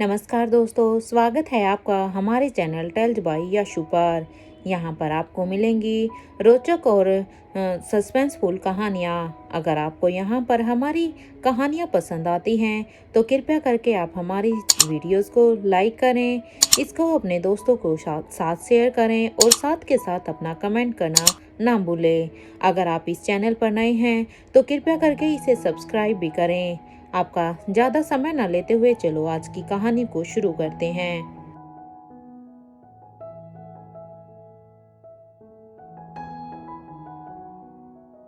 नमस्कार दोस्तों, स्वागत है आपका हमारे चैनल टेल्स बाय यशु पर। यहाँ पर आपको मिलेंगी रोचक और सस्पेंसफुल कहानियाँ। अगर आपको यहाँ पर हमारी कहानियाँ पसंद आती हैं तो कृपया करके आप हमारी वीडियोस को लाइक करें, इसको अपने दोस्तों को साथ शेयर करें और साथ के साथ अपना कमेंट करना ना भूलें। अगर आप इस चैनल पर नए हैं तो कृपया करके इसे सब्सक्राइब भी करें। आपका ज़्यादा समय न लेते हुए चलो आज की कहानी को शुरू करते हैं।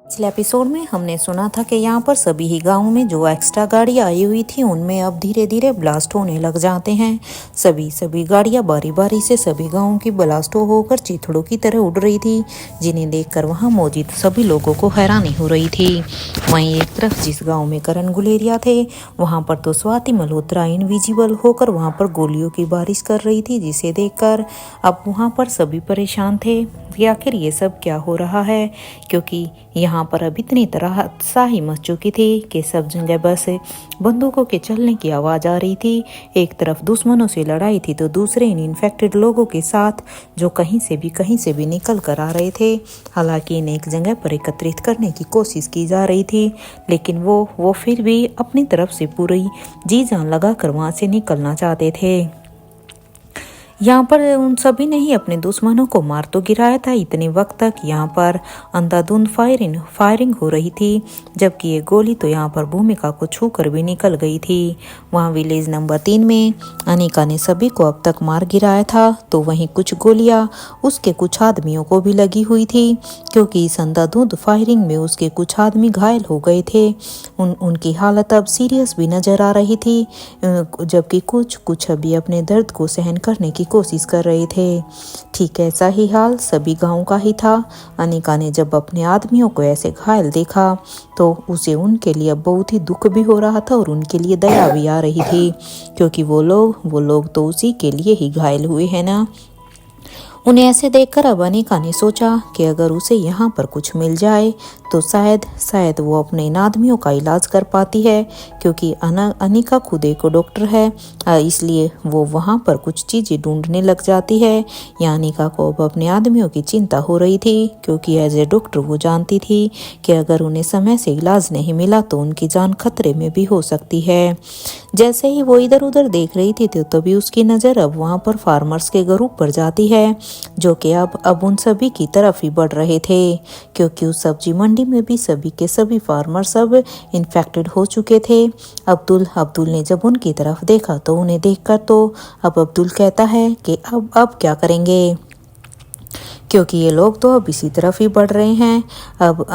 पिछले एपिसोड में हमने सुना था कि यहाँ पर सभी ही गाँव में जो एक्स्ट्रा गाड़ियाँ आई हुई थी उनमें अब धीरे धीरे ब्लास्ट होने लग जाते हैं। सभी गाड़ियाँ बारी बारी से सभी गाँवों की ब्लास्ट होकर चीथड़ों की तरह उड़ रही थी, जिन्हें देखकर वहाँ मौजूद सभी लोगों को हैरानी हो रही थी। वहीं एक तरफ जिस गाँव में करण गुलेरिया थे वहाँ पर तो स्वाति मल्होत्रा इनविजिबल होकर वहाँ पर गोलियों की बारिश कर रही थी, जिसे देखकर अब वहाँ पर सभी परेशान थे कि आखिर ये सब क्या हो रहा है, क्योंकि यहाँ पर अब इतनी तरह शाही मच चुकी थी कि सब जगह बस बंदूकों के चलने की आवाज़ आ रही थी। एक तरफ दुश्मनों से लड़ाई थी तो दूसरे इन इन्फेक्टेड लोगों के साथ जो कहीं से भी निकल कर आ रहे थे। हालांकि इन्हें एक जगह पर एकत्रित करने की कोशिश की जा रही थी, लेकिन वो फिर भी अपनी तरफ से पूरी जी जान लगा कर वहाँ से निकलना चाहते थे। यहाँ पर उन सभी ने ही अपने दुश्मनों को मार तो गिराया था। इतने वक्त तक यहाँ पर अंधाधुंध फायरिंग हो रही थी, जबकि ये गोली तो यहाँ पर भूमिका को छूकर भी निकल गई थी। वहाँ विलेज नंबर 3 में अनिका ने सभी को अब तक मार गिराया था, तो वहीं कुछ गोलियाँ उसके कुछ आदमियों को भी लगी हुई थी, क्योंकि इस अंधाधुंध फायरिंग में उसके कुछ आदमी घायल हो गए थे। उनकी हालत अब सीरियस भी नजर आ रही थी, जबकि कुछ अभी अपने दर्द को सहन करने की कोशिश कर रहे थे। ठीक ऐसा ही हाल सभी गांव का ही था। अनिका ने जब अपने आदमियों को ऐसे घायल देखा तो उसे उनके लिए बहुत ही दुख भी हो रहा था और उनके लिए दया भी आ रही थी, क्योंकि वो लोग तो उसी के लिए ही घायल हुए हैं ना। उन्हें ऐसे देखकर अब अनिका ने सोचा कि अगर उसे यहाँ पर कुछ मिल जाए तो शायद वो अपने इन आदमियों का इलाज कर पाती है, क्योंकि अनिका खुद एक डॉक्टर है, इसलिए वो वहाँ पर कुछ चीज़ें ढूंढने लग जाती है। या अनिका को अब अपने आदमियों की चिंता हो रही थी, क्योंकि एज ए डॉक्टर वो जानती थी कि अगर उन्हें समय से इलाज नहीं मिला तो उनकी जान खतरे में भी हो सकती है। जैसे ही वो इधर उधर देख रही थी तो तभी उसकी नज़र अब वहाँ पर फार्मर्स के ग्रुप पर जाती है, जो कि अब उन सभी की तरफ ही बढ़ रहे थे, क्योंकि उस सब्जी मंडी में भी सभी के सभी फार्मर सब इन्फेक्टेड हो चुके थे। अब्दुल ने जब उनकी तरफ देखा तो उन्हें देखकर तो अब अब्दुल कहता है कि अब क्या करेंगे, क्योंकि ये लोग तो अब इसी तरफ ही बढ़ रहे हैं। अब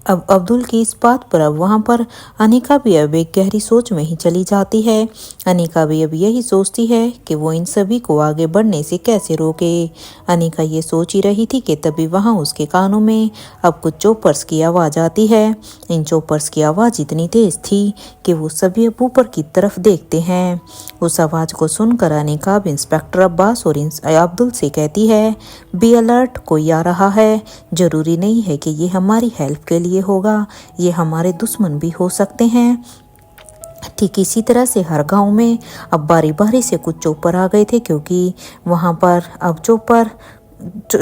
अब्दुल की इस बात पर अब वहाँ पर अनिका भी अब एक गहरी सोच में ही चली जाती है। अनिका भी अब यही सोचती है कि वो इन सभी को आगे बढ़ने से कैसे रोके। अनिका ये सोच ही रही थी कि तभी वहाँ उसके कानों में अब कुछ चॉपर्स की आवाज़ आती है। इन चॉपर्स की आवाज़ इतनी तेज थी कि वो सभी अब ऊपर की तरफ देखते हैं। उस आवाज़ को सुनकर अनिका अब इंस्पेक्टर अब्बास और अब्दुल से कहती है, बी अलर्ट, कोई आ रहा है। जरूरी नहीं है कि ये हमारी हेल्प के लिए होगा, ये हमारे दुश्मन भी हो सकते हैं। ठीक इसी तरह से हर गांव में अब बारी बारी से कुछ चॉपर आ गए थे, क्योंकि वहां पर अब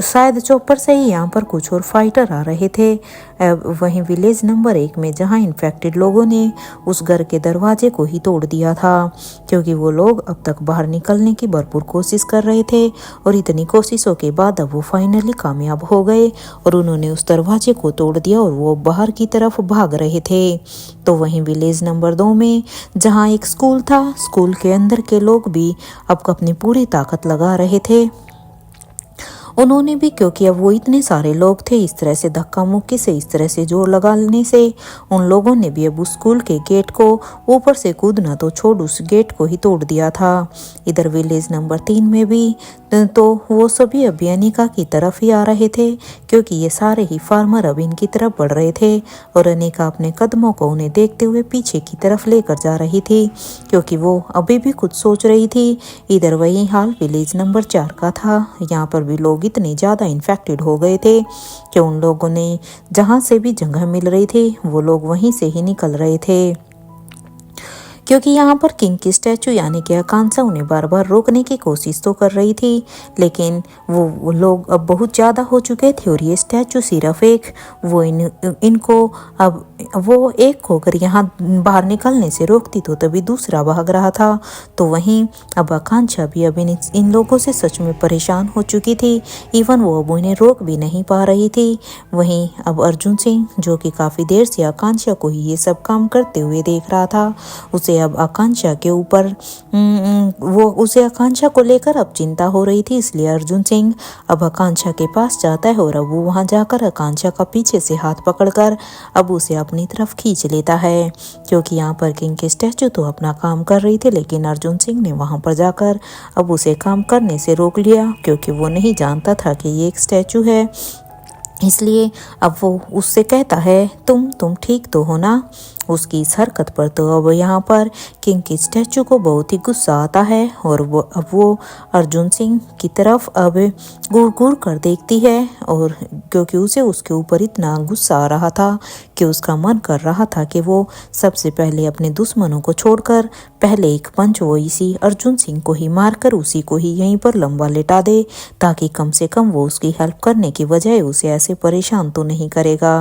शायद चॉपर से ही यहाँ पर कुछ और फाइटर आ रहे थे। वहीं विलेज नंबर 1 में जहाँ इन्फेक्टेड लोगों ने उस घर के दरवाजे को ही तोड़ दिया था, क्योंकि वो लोग अब तक बाहर निकलने की भरपूर कोशिश कर रहे थे और इतनी कोशिशों के बाद अब वो फाइनली कामयाब हो गए और उन्होंने उस दरवाजे को तोड़ दिया और वो बाहर की तरफ भाग रहे थे। तो वहीं विलेज नंबर 2 में जहाँ एक स्कूल था, स्कूल के अंदर के लोग भी अब अपनी पूरी ताकत लगा रहे थे। उन्होंने भी, क्योंकि अब वो इतने सारे लोग थे, इस तरह से धक्का मुक्की से, इस तरह से जोर लगाने से उन लोगों ने भी अब उस स्कूल के गेट को ऊपर से कूदना तो छोड़ उस गेट को ही तोड़ दिया था। इधर विलेज नंबर 3 में भी तो वो सभी अभी अनिका की तरफ ही आ रहे थे, क्योंकि ये सारे ही फार्मर अब इनकी तरफ बढ़ रहे थे और अनिका अपने कदमों को उन्हें देखते हुए पीछे की तरफ लेकर जा रही थी, क्योंकि वो अभी भी कुछ सोच रही थी। इधर वही हाल विलेज नंबर 4 का था। यहाँ पर भी लोग इतने ज़्यादा इन्फेक्टेड हो गए थे कि उन लोगों ने जहाँ से भी जगह मिल रही थी वो लोग वहीं से ही निकल रहे थे। क्योंकि यहाँ पर किंग की स्टैचू यानी कि आकांक्षा उन्हें बार बार रोकने की कोशिश तो कर रही थी, लेकिन वो लोग अब बहुत ज़्यादा हो चुके थे और ये स्टैचू सिर्फ एक वो इनको अब वो एक को अगर यहाँ बाहर निकलने से रोकती तो तभी दूसरा भाग रहा था। तो वहीं अब आकांक्षा भी अब इन लोगों से सच में परेशान हो चुकी थी। इवन वो अब उन्हें रोक भी नहीं पा रही थी। वहीं अब अर्जुन सिंह जो कि काफ़ी देर से आकांक्षा को ही ये सब काम करते हुए देख रहा था, उसे अब आकांक्षा के ऊपर उसे आकांक्षा को लेकर अब चिंता हो रही थी। इसलिए अर्जुन सिंह अब आकांक्षा के पास जाता है और अब वो वहाँ जाकर आकांक्षा का पीछे से हाथ पकड़कर अब उसे अपनी तरफ खींच लेता है। क्योंकि यहाँ पर किंग के स्टैचू तो अपना काम कर रही थी, लेकिन अर्जुन सिंह ने वहाँ पर जाकर अब उसे काम करने से रोक लिया, क्योंकि वो नहीं जानता था कि ये एक स्टैचू है। इसलिए अब वो उससे कहता है तुम ठीक तो हो ना। उसकी इस हरकत पर तो अब यहाँ पर किंग की स्टैचू को बहुत ही गुस्सा आता है और वो अर्जुन सिंह की तरफ अब घूर घूर कर देखती है। और क्योंकि उसे उसके ऊपर इतना गुस्सा आ रहा था कि उसका मन कर रहा था कि वो सबसे पहले अपने दुश्मनों को छोड़कर पहले एक पंच वो इसी अर्जुन सिंह को ही मारकर उसी को ही यहीं पर लंबा लेटा दे, ताकि कम से कम वो उसकी हेल्प करने की बजाय उसे ऐसे परेशान तो नहीं करेगा।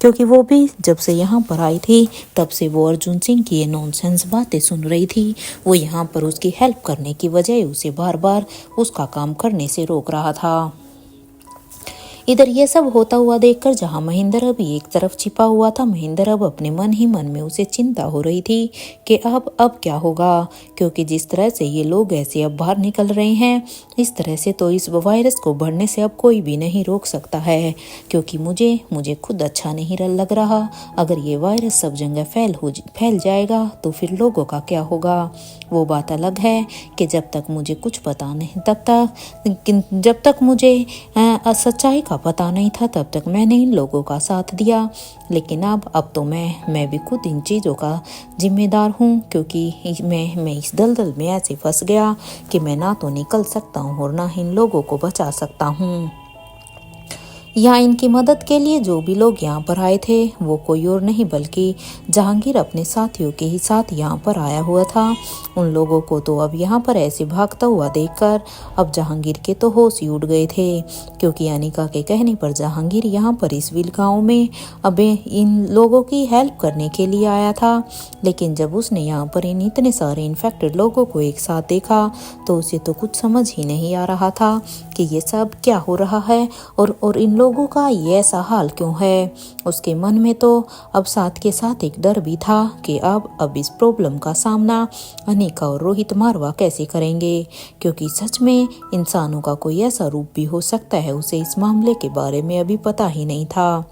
क्योंकि वो भी जब से यहाँ पर आई थी तब से वो अर्जुन सिंह की ये नॉनसेंस बातें सुन रही थी। वो यहाँ पर उसकी हेल्प करने की बजाय उसे बार बार उसका काम करने से रोक रहा था। इधर ये सब होता हुआ देखकर जहां महेंद्र अभी एक तरफ छिपा हुआ था, महेंद्र अब अपने मन ही मन में उसे चिंता हो रही थी कि अब क्या होगा। क्योंकि जिस तरह से ये लोग ऐसे अब बाहर निकल रहे हैं, इस तरह से तो इस वायरस को बढ़ने से अब कोई भी नहीं रोक सकता है। क्योंकि मुझे खुद अच्छा नहीं लग रहा। अगर ये वायरस सब जगह फैल जाएगा तो फिर लोगों का क्या होगा। वो बात अलग है कि जब तक मुझे कुछ पता नहीं जब तक मुझे सच्चाई का पता नहीं था तब तक मैंने इन लोगों का साथ दिया। लेकिन अब तो मैं भी खुद इन चीज़ों का जिम्मेदार हूँ। क्योंकि मैं इस दलदल में ऐसे फंस गया कि मैं ना तो निकल सकता हूँ और ना इन लोगों को बचा सकता हूँ। यहाँ इनकी मदद के लिए जो भी लोग यहाँ पर आए थे वो कोई और नहीं बल्कि जहांगीर अपने साथियों के ही साथ यहाँ पर आया हुआ था। उन लोगों को तो अब यहाँ पर ऐसे भागता हुआ देखकर अब जहांगीर के तो होश ही उड़ गए थे। क्योंकि अनिका के कहने पर जहांगीर यहाँ पर इस विल गाँव में अब इन लोगों की हेल्प करने के लिए आया था। लेकिन जब उसने यहाँ पर इन इतने सारे इन्फेक्टेड लोगों को एक साथ देखा तो उसे तो कुछ समझ ही नहीं आ रहा था कि ये सब क्या हो रहा है और इन लोगों का ये ऐसा हाल क्यों है। उसके मन में तो अब साथ के साथ एक डर भी था कि अब इस प्रॉब्लम का सामना अनिका और रोहित मारवा कैसे करेंगे। क्योंकि सच में इंसानों का कोई ऐसा रूप भी हो सकता है, उसे इस मामले के बारे में अभी पता ही नहीं था।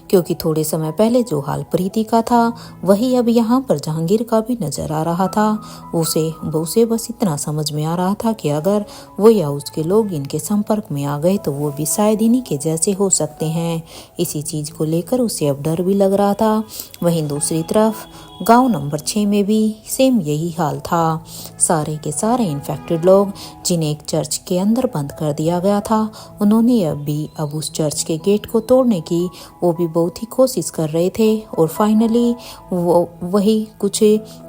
क्योंकि थोड़े समय पहले जो हाल प्रीति का था वही अब यहाँ पर जहांगीर का भी नजर आ रहा था। उसे बस इतना समझ में आ रहा था कि अगर वो या उसके लोग इनके संपर्क में आ गए तो वो भी शायद इन्हीं के जैसे हो सकते हैं। इसी चीज को लेकर उसे अब डर भी लग रहा था। वहीं दूसरी तरफ गांव नंबर 6 में भी सेम यही हाल था। सारे के सारे इन्फेक्टेड लोग जिन्हें एक चर्च के अंदर बंद कर दिया गया था, उन्होंने अब उस चर्च के गेट को तोड़ने की वो भी बहुत ही कोशिश कर रहे थे। और फाइनली वो वही कुछ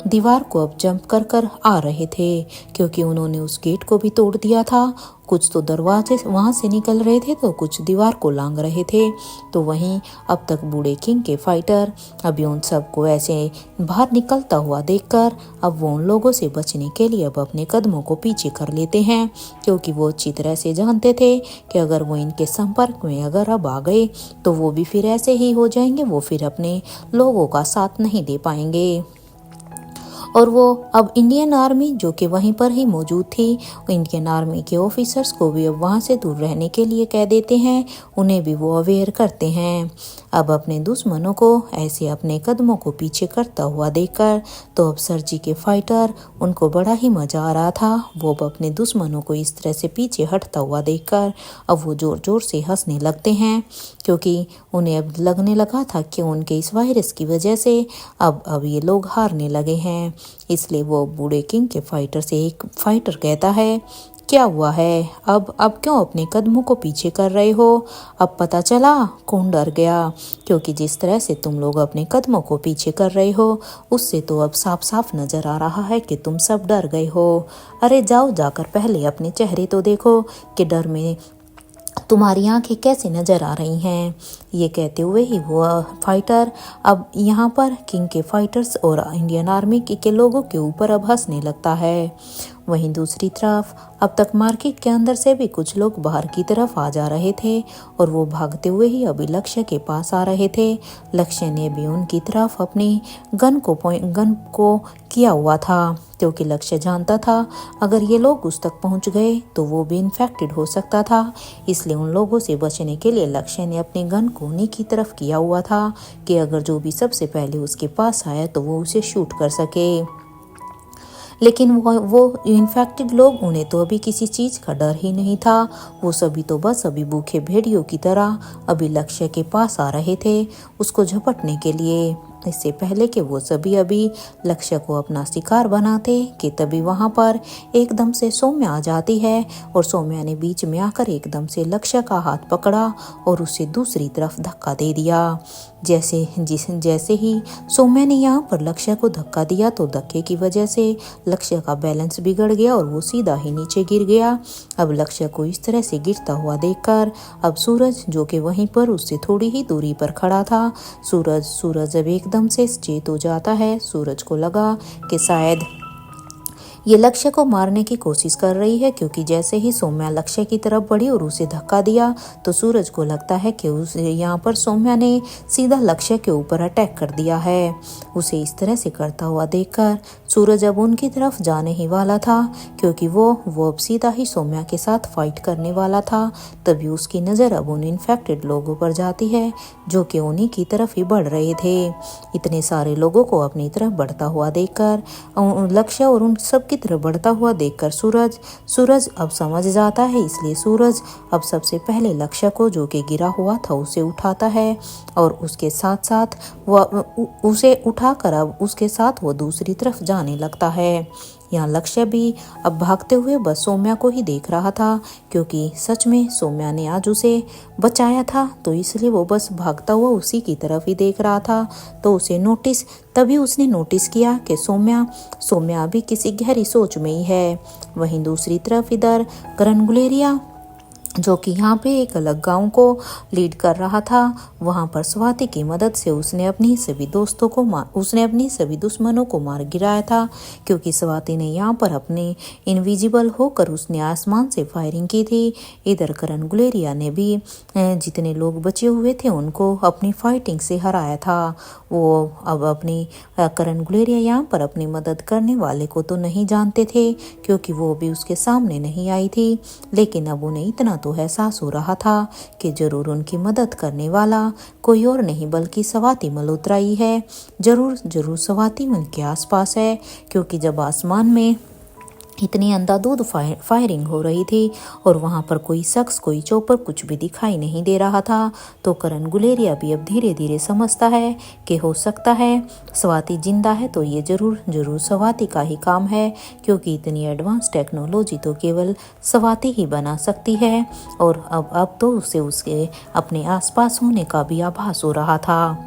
दीवार को अब जंप कर आ रहे थे, क्योंकि उन्होंने उस गेट को भी तोड़ दिया था। कुछ तो दरवाजे वहां से निकल रहे थे तो कुछ दीवार को लांग रहे थे। तो वहीं अब तक बूढ़े किंग के फाइटर अभी उन सबको ऐसे बाहर निकलता हुआ देखकर अब वो उन लोगों से बचने के लिए अब अपने कदमों को पीछे कर लेते हैं। क्योंकि वो अच्छी तरह से जानते थे कि अगर वो इनके संपर्क में अगर अब आ गए तो वो भी फिर ऐसे ही हो जाएंगे, वो फिर अपने लोगों का साथ नहीं दे पाएंगे। और वो अब इंडियन आर्मी जो कि वहीं पर ही मौजूद थी, इंडियन आर्मी के ऑफिसर्स को भी अब वहाँ से दूर रहने के लिए कह देते हैं, उन्हें भी वो अवेयर करते हैं। अब अपने दुश्मनों को ऐसे अपने कदमों को पीछे करता हुआ देखकर तो अब सरजी के फाइटर उनको बड़ा ही मजा आ रहा था। वो अब अपने दुश्मनों को इस तरह से पीछे हटता हुआ देखकर अब वो जोर जोर से हंसने लगते हैं। क्योंकि उन्हें अब लगने लगा था कि उनके इस वायरस की वजह से अब ये लोग हारने लगे हैं। इसलिए वो बूढ़े किंग के फाइटर से एक फाइटर कहता है क्या हुआ है? अब क्यों अपने कदमों को पीछे कर रहे हो? अब पता चला कौन डर गया? क्योंकि जिस तरह से तुम लोग अपने कदमों को पीछे कर रहे हो उससे तो अब साफ साफ नजर आ रहा है कि तुम सब डर गए हो। अरे जाओ, जाकर पहले अपने चेहरे तो देखो कि डर में तुम्हारी आंखें कैसे नजर आ रही हैं। ये कहते हुए ही वो फाइटर अब यहाँ पर किंग के फाइटर्स और इंडियन आर्मी के लोगों के ऊपर अब हंसने लगता है। वहीं दूसरी तरफ अब तक मार्केट के अंदर से भी कुछ लोग बाहर की तरफ आ जा रहे थे और वो भागते हुए ही अभी लक्ष्य के पास आ रहे थे। लक्ष्य ने भी उनकी तरफ अपनी गन को किया हुआ था क्योंकि लक्ष्य जानता था अगर ये लोग उस तक पहुंच गए तो वो भी इन्फेक्टेड हो सकता था। इसलिए उन लोगों से बचने के लिए लक्ष्य ने अपनी गन को उन्हीं की तरफ किया हुआ था कि अगर जो भी सबसे पहले उसके पास आया तो वो उसे शूट कर सके। लेकिन वो इन्फेक्टेड लोग, उन्हें तो अभी किसी चीज़ का डर ही नहीं था। वो सभी तो बस अभी भूखे भेड़ियों की तरह अभी लक्ष्य के पास आ रहे थे उसको झपटने के लिए। इससे पहले कि वो सभी अभी लक्ष्य को अपना शिकार बनाते कि तभी वहाँ पर एकदम से सौम्या आ जाती है और सौम्या ने बीच में आकर एकदम से लक्ष्य का हाथ पकड़ा और उसे दूसरी तरफ धक्का दे दिया। जैसे ही सौम्या ने यहाँ पर लक्ष्य को धक्का दिया तो धक्के की वजह से लक्ष्य का बैलेंस बिगड़ गया और वो सीधा ही नीचे गिर गया। अब लक्ष्य को इस तरह से गिरता हुआ देखकर अब सूरज, जो कि वहीं पर उससे थोड़ी ही दूरी पर खड़ा था, सूरज अब एकदम से चेत हो जाता है। सूरज को लगा कि शायद ये लक्ष्य को मारने की कोशिश कर रही है क्योंकि जैसे ही सौम्या लक्ष्य की तरफ बढ़ी और उसे धक्का दिया तो सूरज को लगता है कि उसे यहाँ पर सौम्या ने सीधा लक्ष्य के ऊपर अटैक कर दिया है। उसे इस तरह से करता हुआ देखकर सूरज अब उनकी तरफ जाने ही वाला था क्योंकि वो अब सीधा ही सौम्या के साथ फाइट करने वाला था। तभी उसकी नज़र अब उन इन्फेक्टेड लोगों पर जाती है जो कि उन्हीं की तरफ ही बढ़ रहे थे। इतने सारे लोगों को अपनी तरफ बढ़ता हुआ देखकर लक्ष्य और उन सब की तरफ बढ़ता हुआ देखकर सूरज अब समझ जाता है। इसलिए सूरज अब सबसे पहले लक्ष्य को, जो कि गिरा हुआ था, उसे उठाता है और उसके साथ साथ उसे उठाकर अब उसके साथ वो दूसरी तरफ जाने लगता है। यहाँ लक्ष्य भी अब भागते हुए बस सौम्या को ही देख रहा था क्योंकि सच में सौम्या ने आज उसे बचाया था, तो इसलिए वो बस भागता हुआ उसी की तरफ ही देख रहा था। तो तभी उसने नोटिस किया कि सौम्या अभी किसी गहरी सोच में ही है। वहीं दूसरी तरफ इधर करण गुलेरिया, जो कि यहाँ पे एक अलग गांव को लीड कर रहा था, वहाँ पर स्वाति की मदद से उसने अपनी सभी दुश्मनों को मार गिराया था क्योंकि स्वाति ने यहाँ पर अपने इनविजिबल होकर उसने आसमान से फायरिंग की थी। इधर करण गुलेरिया ने भी जितने लोग बचे हुए थे उनको अपनी फाइटिंग से हराया था। वो अब अपनी करण गुलेरिया यहाँ पर अपनी मदद करने वाले को तो नहीं जानते थे क्योंकि वो भी उसके सामने नहीं आई थी, लेकिन अब उन्हें इतना तो एहसास हो रहा था कि जरूर उनकी मदद करने वाला कोई और नहीं बल्कि स्वाति मल्होत्रा ही है। जरूर स्वाति उनके आसपास है क्योंकि जब आसमान में इतनी अंधाधुंध फायरिंग हो रही थी और वहाँ पर कोई शख्स, कोई चौपर कुछ भी दिखाई नहीं दे रहा था, तो करण गुलेरिया भी अब धीरे धीरे समझता है कि हो सकता है स्वाति जिंदा है तो ये जरूर स्वाति का ही काम है क्योंकि इतनी एडवांस टेक्नोलॉजी तो केवल स्वाति ही बना सकती है। और अब तो उसे उसके अपने आसपास होने का भी आभास हो रहा था।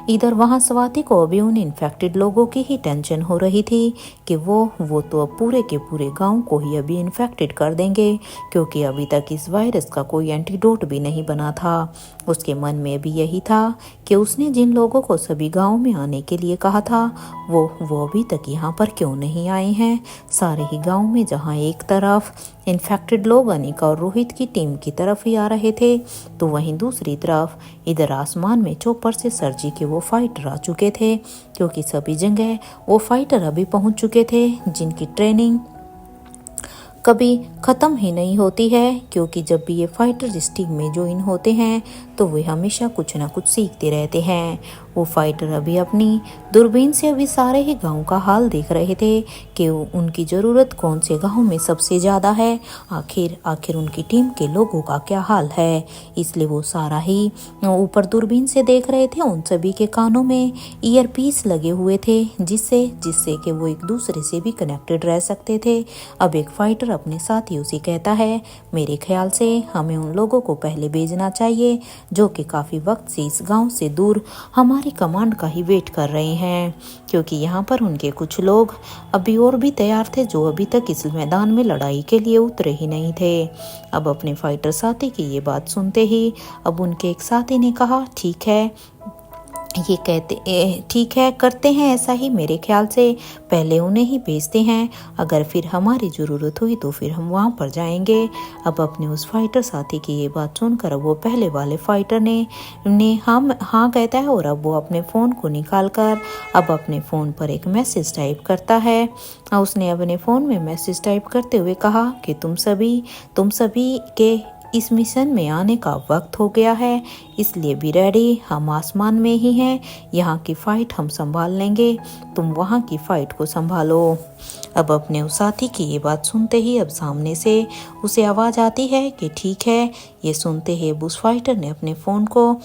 इधर वहाँ स्वाति को अभी उन इन्फेक्टेड लोगों की ही टेंशन हो रही थी कि वो तो अब पूरे के पूरे गांव को ही अभी इन्फेक्टेड कर देंगे क्योंकि अभी तक इस वायरस का कोई एंटीडोट भी नहीं बना था। उसके मन में भी यही था कि उसने जिन लोगों को सभी गांव में आने के लिए कहा था वो अभी तक यहाँ पर क्यों नहीं आए हैं। सारे ही गाँव में जहाँ एक तरफ इन्फेक्टेड लोग अनिका और रोहित की टीम की तरफ ही आ रहे थे, तो वहीं दूसरी तरफ इधर आसमान में चौपर से सरजी के वो फाइटर आ चुके थे क्योंकि सभी जगह वो फाइटर अभी पहुंच चुके थे जिनकी ट्रेनिंग कभी ख़त्म ही नहीं होती है क्योंकि जब भी ये फाइटर इस टीम में ज्वाइन होते हैं तो वे हमेशा कुछ ना कुछ सीखते रहते हैं वो फाइटर अभी अपनी दूरबीन से अभी सारे ही गांव का हाल देख रहे थे कि उनकी ज़रूरत कौन से गांव में सबसे ज़्यादा है, आखिर उनकी टीम के लोगों का क्या हाल है। इसलिए वो सारा ही ऊपर दूरबीन से देख रहे थे। उन सभी के कानों में ईयरपीस लगे हुए थे जिससे जिससे कि वो एक दूसरे से भी कनेक्टेड रह सकते थे। अब एक फाइटर अपने साथियों से कहता है, मेरे ख्याल से हमें उन लोगों को पहले भेजना चाहिए जो कि काफ़ी वक्त से इस गांव से दूर हमारी कमांड का ही वेट कर रहे हैं, क्योंकि यहाँ पर उनके कुछ लोग अभी और भी तैयार थे जो अभी तक इस मैदान में लड़ाई के लिए उतरे ही नहीं थे। अब अपने फाइटर साथी की ये बात सुनते ही अब उनके एक साथी ने कहा, ठीक है करते हैं ऐसा ही। मेरे ख्याल से पहले उन्हें ही भेजते हैं, अगर फिर हमारी ज़रूरत हुई तो फिर हम वहाँ पर जाएंगे। अब अपने उस फाइटर साथी की ये बात सुनकर वो पहले वाले फाइटर ने हाँ कहता है और अब वो अपने फ़ोन को निकाल कर अब अपने फ़ोन पर एक मैसेज टाइप करता है। उसने अपने फ़ोन में मैसेज टाइप करते हुए कहा कि तुम सभी के इस मिशन में आने का वक्त हो गया है, इसलिए भी रेडी। हम आसमान में ही हैं, यहाँ की फ़ाइट हम संभाल लेंगे, तुम वहाँ की फ़ाइट को संभालो। अब अपने उस साथी की ये बात सुनते ही अब सामने से उसे आवाज़ आती है कि ठीक है। ये सुनते ही उस फाइटर ने अपने फ़ोन को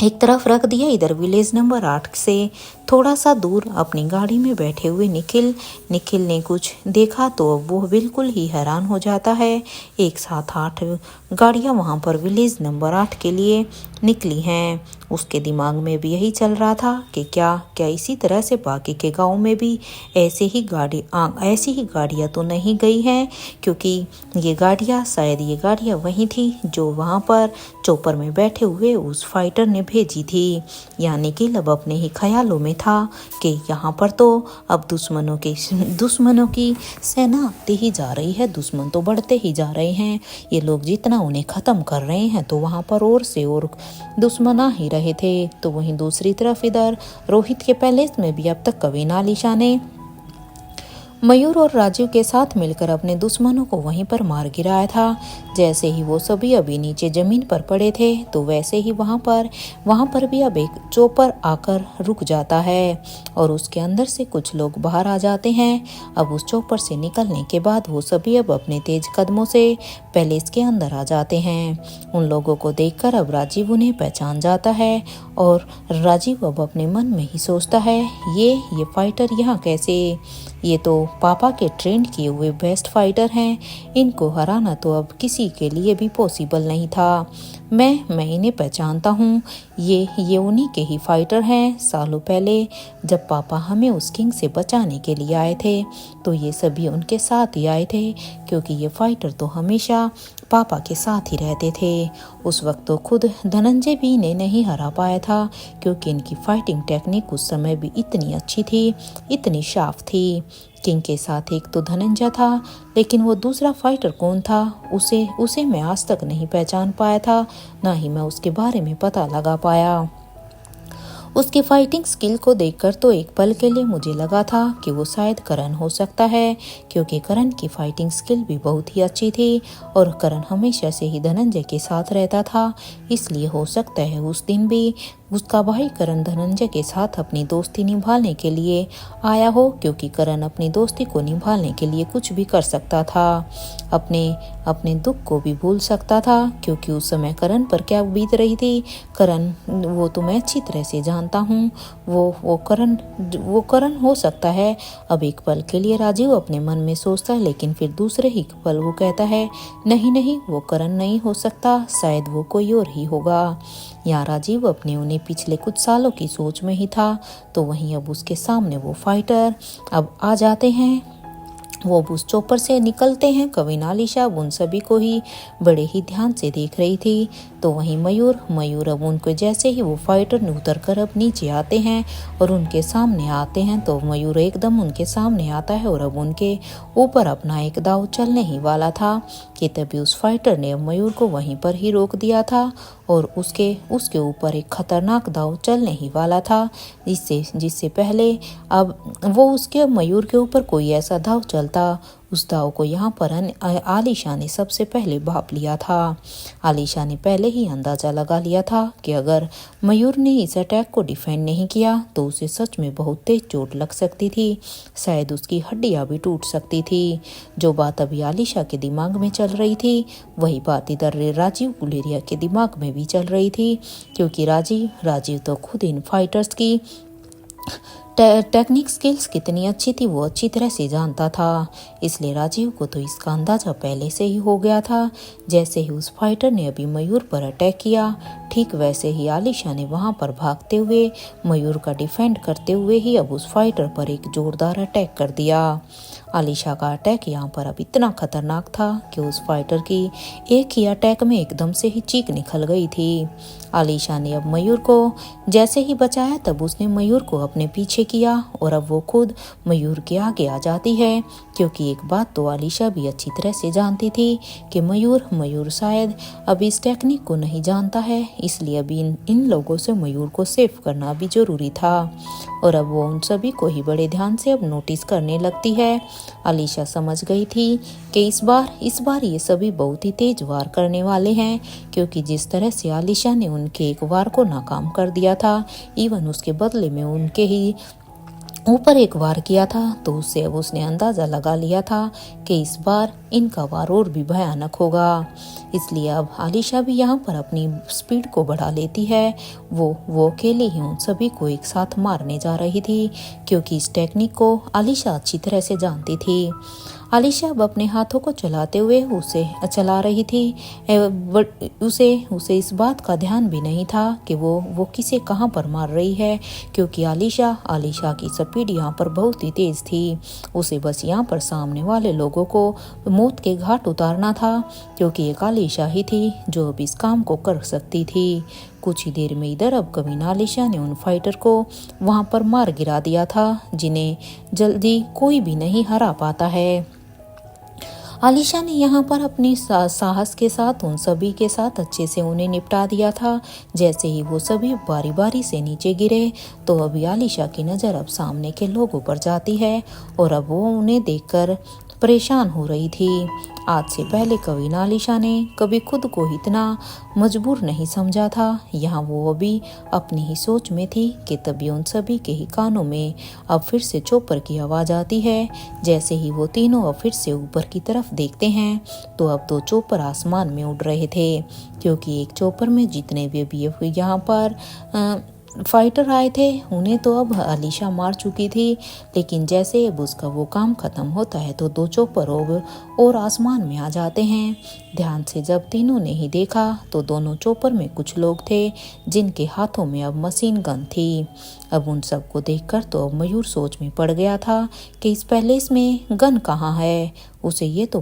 एक तरफ रख दिया। इधर विलेज नंबर 8 से थोड़ा सा दूर अपनी गाड़ी में बैठे हुए निखिल ने कुछ देखा तो वो बिल्कुल ही हैरान हो जाता है। एक साथ 8 गाड़ियां वहां पर विलेज नंबर 8 के लिए निकली हैं। उसके दिमाग में भी यही चल रहा था कि क्या इसी तरह से बाकी के गांव में भी ऐसी ही गाड़ियां तो नहीं गई हैं, क्योंकि शायद ये गाड़ियां वही थी जो वहां पर चोपर में बैठे हुए उस फाइटर ने भेजी थी। यानी कि लब अपने ही ख्यालों में था कि यहाँ पर तो अब दुश्मनों की सेना आती ही जा रही है, दुश्मन तो बढ़ते ही जा रहे हैं। ये लोग जितना उन्हें ख़त्म कर रहे हैं तो वहाँ पर और से और दुश्मन आ ही रहे थे। तो वहीं दूसरी तरफ इधर रोहित के पैलेस में भी अब तक कभी नालिशा ने मयूर और राजीव के साथ मिलकर अपने दुश्मनों को वहीं पर मार गिराया था। जैसे ही वो सभी अभी नीचे जमीन पर पड़े थे तो वैसे ही वहां पर भी अब एक चोपर आकर रुक जाता है और उसके अंदर से कुछ लोग बाहर आ जाते हैं। अब उस चोपर से निकलने के बाद वो सभी अब अपने तेज कदमों से पैलेस के अंदर आ जाते हैं। उन लोगों को देखकर अब राजीव उन्हें पहचान जाता है और राजीव अब अपने मन में ही सोचता है, ये फाइटर यहाँ कैसे? ये तो पापा के ट्रेंड किए हुए बेस्ट फाइटर हैं, इनको हराना तो अब किसी के लिए भी पॉसिबल नहीं था। मैं इन्हें पहचानता हूँ, ये उन्हीं के ही फाइटर हैं। सालों पहले जब पापा हमें उस किंग से बचाने के लिए आए थे तो ये सभी उनके साथ ही आए थे, क्योंकि ये फाइटर तो हमेशा पापा के साथ ही रहते थे। उस वक्त तो खुद धनंजय भी इन्हें नहीं हरा पाया था, क्योंकि इनकी फाइटिंग टेक्निक उस समय भी इतनी अच्छी थी, इतनी शार्प थी। किंग के साथ एक तो धनंजय था, लेकिन वो दूसरा फाइटर कौन था उसे मैं आज तक नहीं पहचान पाया था, ना ही मैं उसके बारे में पता लगा पाया। उसकी फाइटिंग स्किल को देखकर तो एक पल के लिए मुझे लगा था कि वो शायद करण हो सकता है, क्योंकि करण की फाइटिंग स्किल भी बहुत ही अच्छी थी और करण हमेशा से ही धनंजय के साथ रहता था। इसलिए हो सकता है उस दिन भी उसका भाई करण धनंजय के साथ अपनी दोस्ती निभाने के लिए आया हो, क्योंकि करण अपनी दोस्ती को निभाने के लिए कुछ भी कर सकता था। अपने दुख को भी भूल सकता था, क्योंकि उस समय करण पर क्या बीत रही थी करण वो तो मैं अच्छी तरह से जानता हूँ। वो करण हो सकता है। अब एक पल के लिए राजीव अपने मन में सोचता है, लेकिन फिर दूसरे ही पल वो कहता है, नहीं वो करण नहीं हो सकता, शायद वो कोई और ही होगा। यहाँ राजीव अपने उन्हें पिछले कुछ सालों की सोच में ही था, तो वहीं अब उसके सामने वो फाइटर अब आ जाते हैं। वो अब उस चौपर से निकलते हैं। कविनालिशा उन सभी को ही बड़े ही ध्यान से देख रही थी। तो वहीं मयूर अब उनको जैसे ही वो फाइटर ने उतर कर अब नीचे आते हैं और उनके सामने आते हैं, तो मयूर एकदम उनके सामने आता है और अब उनके ऊपर अपना एक दाव चलने ही वाला था कि तभी उस फाइटर ने अब मयूर को वहीं पर ही रोक दिया था और उसके ऊपर एक खतरनाक दाव चलने ही वाला था, जिससे पहले अब वो उसके मयूर के ऊपर कोई ऐसा दाव चलता पता। उस दाव को यहाँ पर आलिशा ने सबसे पहले भांप लिया था। आलिशा ने पहले ही अंदाजा लगा लिया था कि अगर मयूर ने इस अटैक को डिफेंड नहीं किया तो उसे सच में बहुत तेज चोट लग सकती थी, शायद उसकी हड्डियां भी टूट सकती थी। जो बात अभी आलिशा के दिमाग में चल रही थी वही बात इधर राजीव गुलेरिया के दिमाग में भी चल रही थी, क्योंकि राजीव तो खुद इन फाइटर्स की टेक्निक स्किल्स कितनी अच्छी थी वो अच्छी तरह से जानता था। इसलिए राजीव को तो इसका अंदाजा पहले से ही हो गया था। जैसे ही उस फाइटर ने अभी मयूर पर अटैक किया, ठीक वैसे ही आलिशा ने वहां पर भागते हुए मयूर का डिफेंड करते हुए ही अब उस फाइटर पर एक जोरदार अटैक कर दिया। आलिशा का अटैक यहाँ पर अब इतना खतरनाक था कि उस फाइटर की एक ही अटैक में एकदम से ही चीख निकल गई थी। आलिशा ने अब मयूर को जैसे ही बचाया तब उसने मयूर को अपने पीछे किया और अब वो खुद मयूर के आगे आ जाती है, क्योंकि एक बात तो आलिशा भी अच्छी तरह से जानती थी कि मयूर शायद अब इस टेक्निक को नहीं जानता है, इसलिए अभी इन लोगों से मयूर को सेफ करना भी जरूरी था। और अब वो उन सभी को ही बड़े ध्यान से अब नोटिस करने लगती है। आलिशा समझ गई थी कि इस बार ये सभी बहुत ही तेज वार करने वाले हैं, क्योंकि जिस तरह से आलिशा ने उनके एक वार को नाकाम कर दिया था, इवन उसके बदले में उनके ही ऊपर एक वार किया था, तो उससे अब उसने अंदाजा लगा लिया था कि इस बार इनका वार और भी भयानक होगा। इसलिए अब आलिशा भी यहाँ पर अपनी स्पीड को बढ़ा लेती है। वो अकेले ही उन सभी को एक साथ मारने जा रही थी, क्योंकि इस टेक्निक को आलिशा अच्छी तरह से जानती थी। आलिशा अब अपने हाथों को चलाते हुए उसे चला रही थी, उसे इस बात का ध्यान भी नहीं था कि वो किसे कहाँ पर मार रही है, क्योंकि आलिशा की स्पीड यहाँ पर बहुत ही तेज थी। उसे बस यहाँ पर सामने वाले लोगों को मौत के घाट उतारना था, क्योंकि एक आलिशा ही थी जो अब इस काम को कर सकती थी। कुछ ही देर में इधर अब कमीना आलिशा ने उन फाइटर को वहां पर मार गिरा दिया था, जिन्हें जल्दी कोई भी नहीं हरा पाता है। आलिशा ने यहाँ पर अपनी साहस के साथ उन सभी के साथ अच्छे से उन्हें निपटा दिया था। जैसे ही वो सभी बारी बारी से नीचे गिरे तो अभी आलिशा की नज़र अब सामने के लोगों पर जाती है और अब वो उन्हें देखकर परेशान हो रही थी। आज से पहले कभी आलिशा ने कभी खुद को इतना मजबूर नहीं समझा था। यहाँ वो अभी अपनी ही सोच में थी कि तभी उन सभी के ही कानों में अब फिर से चोपर की आवाज़ आती है। जैसे ही वो तीनों अब फिर से ऊपर की तरफ देखते हैं तो अब दो चोपर आसमान में उड़ रहे थे, क्योंकि एक चोपर में जितने भी यहाँ पर फाइटर आए थे उन्हें तो अब आलिशा मार चुकी थी, लेकिन जैसे अब उसका वो काम खत्म होता है तो दो चोपर और आसमान में आ जाते हैं। ध्यान से जब तीनों ने ही देखा तो दोनों चोपर में कुछ लोग थे जिनके हाथों में अब मशीन गन थी। अब उन सबको देखकर तो अब मयूर सोच में पड़ गया था कि इस पैलेस में गन कहाँ है। उसे ये तो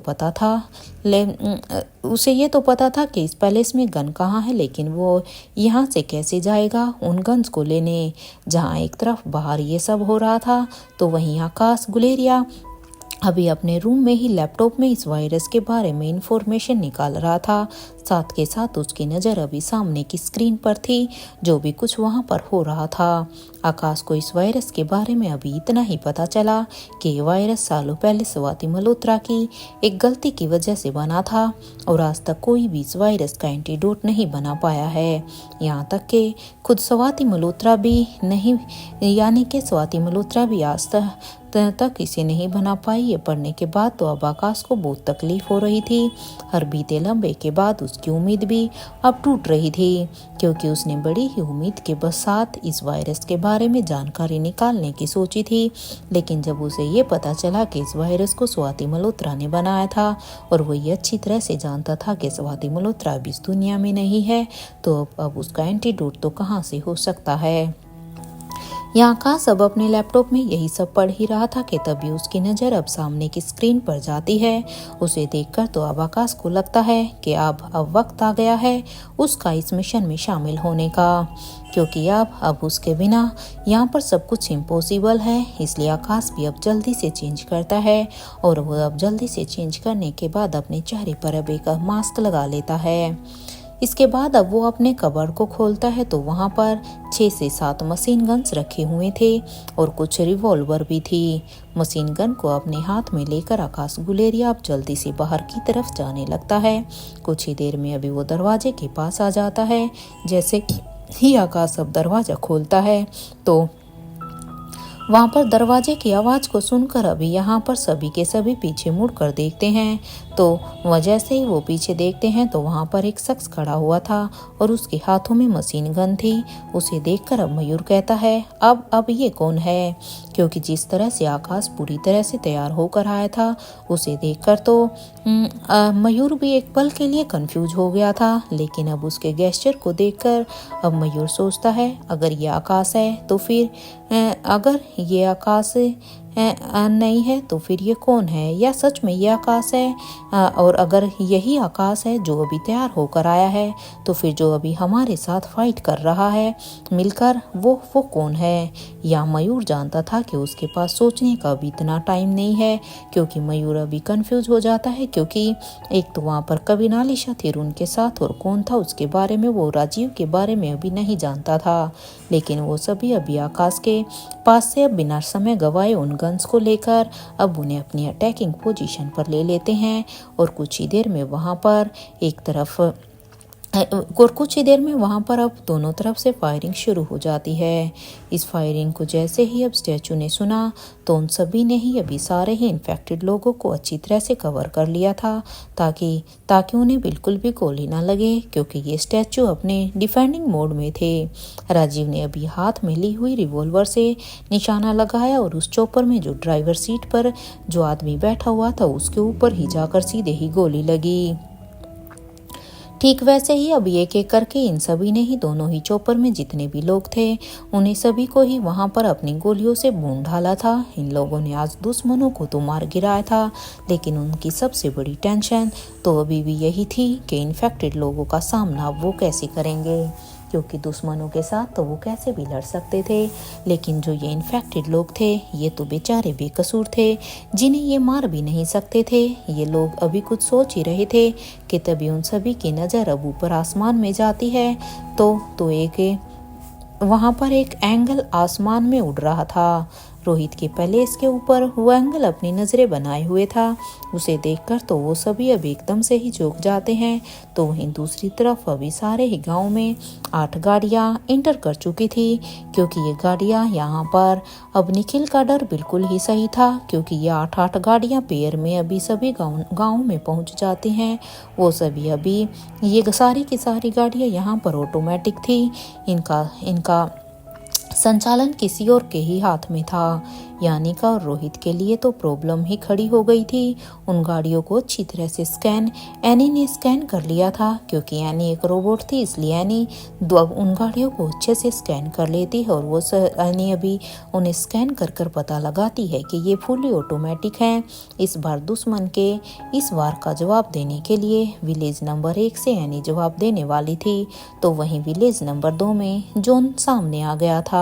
पता था कि इस पैलेस में गन कहाँ है, लेकिन वो यहाँ से कैसे जाएगा उन गन्स को लेने। जहाँ एक तरफ बाहर ये सब हो रहा था तो वहीं आकाश गुलेरिया अभी अपने रूम में ही लैपटॉप में इस वायरस के बारे में इंफॉर्मेशन निकाल रहा था। साथ के साथ उसकी नज़र अभी सामने की स्क्रीन पर थी, जो भी कुछ वहाँ पर हो रहा था। आकाश को इस वायरस के बारे में अभी इतना ही पता चला कि ये वायरस सालों पहले स्वाति मल्होत्रा की एक गलती की वजह से बना था और आज तक कोई भी इस वायरस का एंटीडोट नहीं बना पाया है। यहाँ तक कि खुद स्वाति मल्होत्रा भी नहीं, यानी कि स्वाति मल्होत्रा भी आज तक इसे नहीं बना पाई। ये पढ़ने के बाद तो अब आकाश को बहुत तकलीफ हो रही थी। हर बीते लम्बे के बाद उसकी उम्मीद भी अब टूट रही थी, क्योंकि उसने बड़ी ही उम्मीद के साथ इस वायरस के बारे में जानकारी निकालने की सोची थी। लेकिन जब उसे ये पता चला कि इस वायरस को स्वाति मल्होत्रा ने बनाया था और वो ये अच्छी तरह से जानता था कि स्वाति मल्होत्रा अब इस दुनिया में नहीं है, तो अब उसका एंटीडोट तो कहाँ से हो सकता है। यहाँ आकाश अब अपने लैपटॉप में यही सब पढ़ ही रहा था कि तभी उसकी नज़र अब सामने की स्क्रीन पर जाती है। उसे देखकर तो अब आकाश को लगता है कि अब वक्त आ गया है उसका इस मिशन में शामिल होने का, क्योंकि अब उसके बिना यहाँ पर सब कुछ इम्पॉसिबल है। इसलिए आकाश भी अब जल्दी से चेंज करता है और वो अब जल्दी से चेंज करने के बाद अपने चेहरे पर अब एक मास्क लगा लेता है। इसके बाद अब वो अपने कबर्ड को खोलता है तो वहाँ पर 6 से 7 मशीन गन्स रखे हुए थे और कुछ रिवॉल्वर भी थी। मशीन गन को अपने हाथ में लेकर आकाश गुलेरिया अब जल्दी से बाहर की तरफ जाने लगता है। कुछ ही देर में अभी वो दरवाजे के पास आ जाता है। जैसे ही आकाश अब दरवाजा खोलता है तो वहां पर दरवाजे की आवाज को सुनकर अभी यहाँ पर सभी के सभी पीछे मुड़कर देखते हैं। तो वजह से ही वो पीछे देखते हैं तो वहां पर एक शख्स खड़ा हुआ था और उसके हाथों में मशीन गन थी। उसे देखकर अब मयूर कहता है अब ये कौन है, क्योंकि जिस तरह से आकाश पूरी तरह से तैयार होकर आया था उसे देखकर तो मयूर भी एक पल के लिए कंफ्यूज हो गया था। लेकिन अब उसके गेस्चर को देखकर अब मयूर सोचता है अगर ये आकाश है तो फिर अगर ये आकाश नहीं है तो फिर ये कौन है, या सच में ये आकाश है। और अगर यही आकाश है जो अभी तैयार होकर आया है तो फिर जो अभी हमारे साथ फाइट कर रहा है मिलकर वो कौन है। या मयूर जानता था कि उसके पास सोचने का भी इतना टाइम नहीं है, क्योंकि मयूर अभी कंफ्यूज हो जाता है। क्योंकि एक तो वहाँ पर कविनालिशा थी उनके साथ और कौन था उसके बारे में, वो राजीव के बारे में अभी नहीं जानता था। लेकिन वो सभी अभी आकाश के पास से अब बिना समय गवाए उन गन्स को लेकर अब उन्हें अपनी अटैकिंग पोजीशन पर ले लेते हैं। और कुछ ही देर में वहां पर अब दोनों तरफ से फायरिंग शुरू हो जाती है। इस फायरिंग को जैसे ही अब स्टैचू ने सुना तो उन सभी ने ही अभी सारे ही इन्फेक्टेड लोगों को अच्छी तरह से कवर कर लिया था ताकि उन्हें बिल्कुल भी गोली ना लगे, क्योंकि ये स्टैचू अपने डिफेंडिंग मोड में थे। राजीव ने अभी हाथ में ली हुई रिवॉल्वर से निशाना लगाया और उस चॉपर में जो ड्राइवर सीट पर जो आदमी बैठा हुआ था उसके ऊपर ही जाकर सीधे ही गोली लगी। ठीक वैसे ही अब एक एक करके इन सभी ने ही दोनों ही चॉपर में जितने भी लोग थे उन्हें सभी को ही वहां पर अपनी गोलियों से भून डाला था। इन लोगों ने आज दुश्मनों को तो मार गिराया था, लेकिन उनकी सबसे बड़ी टेंशन तो अभी भी यही थी कि इन्फेक्टेड लोगों का सामना वो कैसे करेंगे, क्योंकि दुश्मनों के साथ तो वो कैसे भी लड़ सकते थे। लेकिन जो ये इन्फेक्टेड लोग थे ये तो बेचारे बेकसूर थे, जिन्हें ये मार भी नहीं सकते थे। ये लोग अभी कुछ सोच ही रहे थे कि तभी उन सभी की नज़र अब ऊपर आसमान में जाती है तो वहाँ पर एक एंगल आसमान में उड़ रहा था। रोहित के पैलेस के ऊपर वो एंगल अपनी नज़रें बनाए हुए था। उसे देखकर तो वो सभी अब एकदम से ही चौंक जाते हैं। तो वहीं दूसरी तरफ अभी सारे ही गांव में 8 गाड़ियां इंटर कर चुकी थी, क्योंकि ये गाड़ियां यहाँ पर अब निखिल का डर बिल्कुल ही सही था, क्योंकि ये 8 गाड़ियां पेयर में अभी सभी गाँव में पहुँच जाती हैं। वो सभी अभी ये सारी की सारी गाड़ियाँ यहाँ पर ऑटोमेटिक थी। इनका संचालन किसी और के ही हाथ में था। यानिका और रोहित के लिए तो प्रॉब्लम ही खड़ी हो गई थी। उन गाड़ियों को अच्छी तरह से एनी ने स्कैन कर लिया था, क्योंकि एनी एक रोबोट थी, इसलिए एनी उन गाड़ियों को अच्छे से स्कैन कर लेती है। और वो एनी अभी उन्हें स्कैन कर पता लगाती है कि ये फुली ऑटोमेटिक है। इस बार दुश्मन के इस वार का जवाब देने के लिए विलेज नंबर 1 से एनी जवाब देने वाली थी, तो वहीं विलेज नंबर 2 में जॉन सामने आ गया था।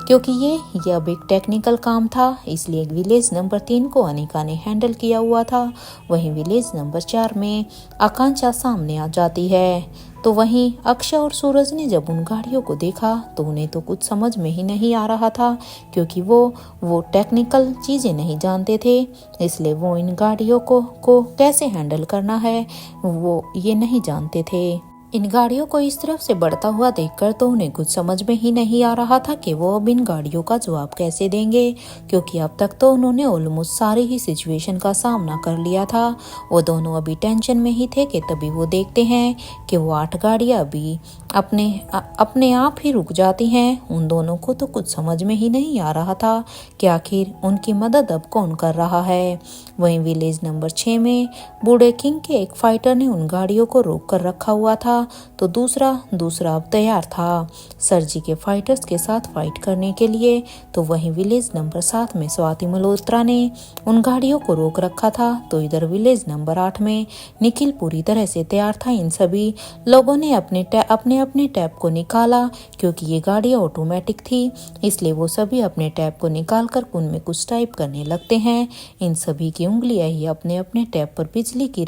क्योंकि ये अब एक टेक्निकल काम था, इसलिए विलेज नंबर 3 को अनिका ने हैंडल किया हुआ था। वहीं विलेज नंबर 4 में आकांक्षा सामने आ जाती है। तो वहीं अक्षय और सूरज ने जब उन गाड़ियों को देखा तो उन्हें तो कुछ समझ में ही नहीं आ रहा था, क्योंकि वो टेक्निकल चीज़ें नहीं जानते थे। इसलिए वो इन गाड़ियों को कैसे हैंडल करना है वो ये नहीं जानते थे। इन गाड़ियों को इस तरफ से बढ़ता हुआ देखकर तो उन्हें कुछ समझ में ही नहीं आ रहा था कि वो अब इन गाड़ियों का जवाब कैसे देंगे, क्योंकि अब तक तो उन्होंने ऑलमोस्ट सारे ही सिचुएशन का सामना कर लिया था। वो दोनों अभी टेंशन में ही थे कि तभी वो देखते हैं कि वो 8 गाड़ियाँ अभी अपने आप ही रुक जाती हैं। उन दोनों को तो कुछ समझ में ही नहीं आ रहा था कि आखिर उनकी मदद अब कौन कर रहा है। वहीं विलेज नंबर 6 में बूढ़े किंग के एक फाइटर ने उन गाड़ियों को रोक कर रखा हुआ था, तो दूसरा अब तैयार था सरजी के फाइटर्स के साथ फाइट करने के लिए। तो वहीं विलेज नंबर 7 में स्वाति मल्होत्रा ने उन गाड़ियों को रोक रखा था। तो इधर विलेज नंबर 8 में निखिल पूरी तरह से तैयार था। इन सभी लोगों ने अपने टैब को निकाला, क्योंकि ये गाड़ियाँ ऑटोमेटिक थी, इसलिए वो सभी अपने टैब को निकाल कर उनमें कुछ टाइप करने लगते हैं। इन सभी की उंगलियां ही अपने टैब पर बिजली की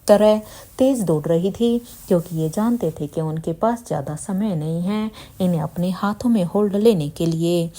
तरह तेज दौड़ रही थी, क्योंकि ये जानते थे कि उनके पास ज़्यादा समय नहीं है इन्हें अपने हाथों में होल्ड लेने के लिए।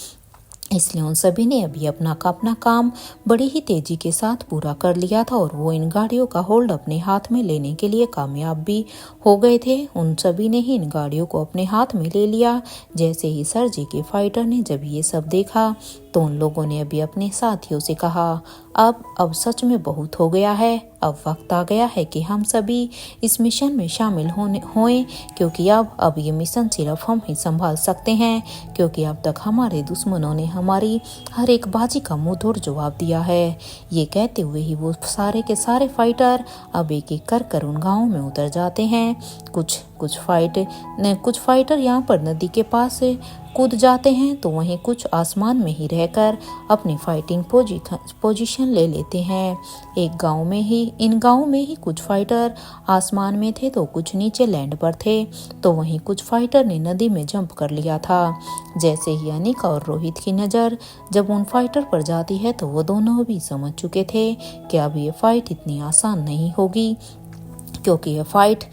इसलिए उन सभी ने अभी अपना काम बड़ी ही तेजी के साथ पूरा कर लिया था और वो इन गाड़ियों का होल्ड अपने हाथ में लेने के लिए कामयाब भी हो गए थे। उन सभी ने ही इन गाड़ियों को अपने हाथ में ले लिया। जैसे ही सर्जी के फाइटर ने जब ये सब देखा तो उन लोगों ने अभी अपने साथियों से कहा, अब सच में बहुत हो गया है। अब वक्त आ गया है कि हम सभी इस मिशन में शामिल होएं, क्योंकि अब ये मिशन सिर्फ हम ही संभाल सकते हैं, क्योंकि अब तक हमारे दुश्मनों ने हमारी हर एक बाजी का मुंह तोड़ जवाब दिया है। ये कहते हुए ही वो सारे के सारे फाइटर अब एक एक कर उन गाँव में उतर जाते हैं। कुछ फाइटर यहाँ पर नदी के पास से कूद जाते हैं, तो वहीं कुछ आसमान में ही रहकर अपनी फाइटिंग पोजीशन ले लेते हैं। इन गाँव में ही कुछ फाइटर आसमान में थे, तो कुछ नीचे लैंड पर थे, तो वहीं कुछ फाइटर ने नदी में जंप कर लिया था। जैसे ही अनिका और रोहित की नज़र जब उन फाइटर पर जाती है तो वो दोनों भी समझ चुके थे कि अब ये फाइट इतनी आसान नहीं होगी, क्योंकि यह फाइट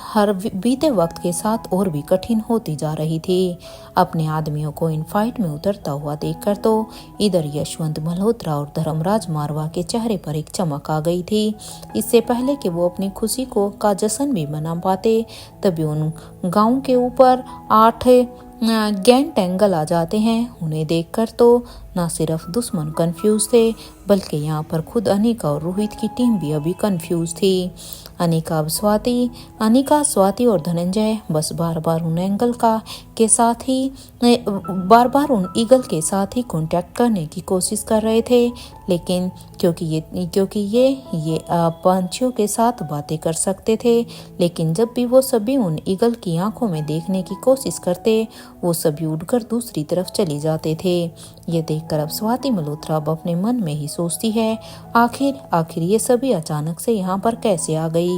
हर बीते वक्त के साथ और भी कठिन होती जा रही थी। अपने आदमियों को इन फाइट में उतरता हुआ देखकर तो इधर यशवंत मल्होत्रा और धर्मराज मारवा के चेहरे पर एक चमक आ गई थी। इससे पहले कि वो अपनी खुशी का जश्न भी मना पाते, तभी उन गांव के ऊपर 8 गैंग टैंगल आ जाते हैं। उन्हें देखकर तो ना सिर्फ दुश्मन कंफ्यूज थे, बल्कि यहाँ पर खुद अनिका और रोहित की टीम भी अभी कंफ्यूज थी। अनिका, स्वाति और धनंजय बस बार बार उन ईगल के साथ ही कांटेक्ट करने की कोशिश कर रहे थे, लेकिन क्योंकि ये पंछियों के साथ बातें कर सकते थे, लेकिन जब भी वो सभी उन ईगल की आंखों में देखने की कोशिश करते, वो सभी उड़कर दूसरी तरफ चली जाते थे। ये देखकर अब स्वाति मल्होत्रा अब अपने मन में ही सोचती है, आखिर ये सभी अचानक से यहाँ पर कैसे आ गई।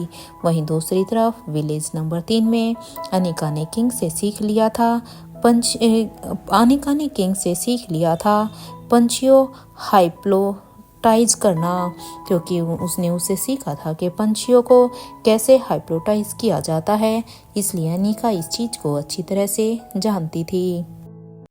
वहीं दूसरी तरफ विलेज नंबर 3 में अनिका ने किंग से सीख लिया था पंछियों हाइप्नोटाइज करना, क्योंकि उसने उसे सीखा था कि पंछियों को कैसे हाइप्नोटाइज किया जाता है। इसलिए अनिका इस चीज को अच्छी तरह से जानती थी।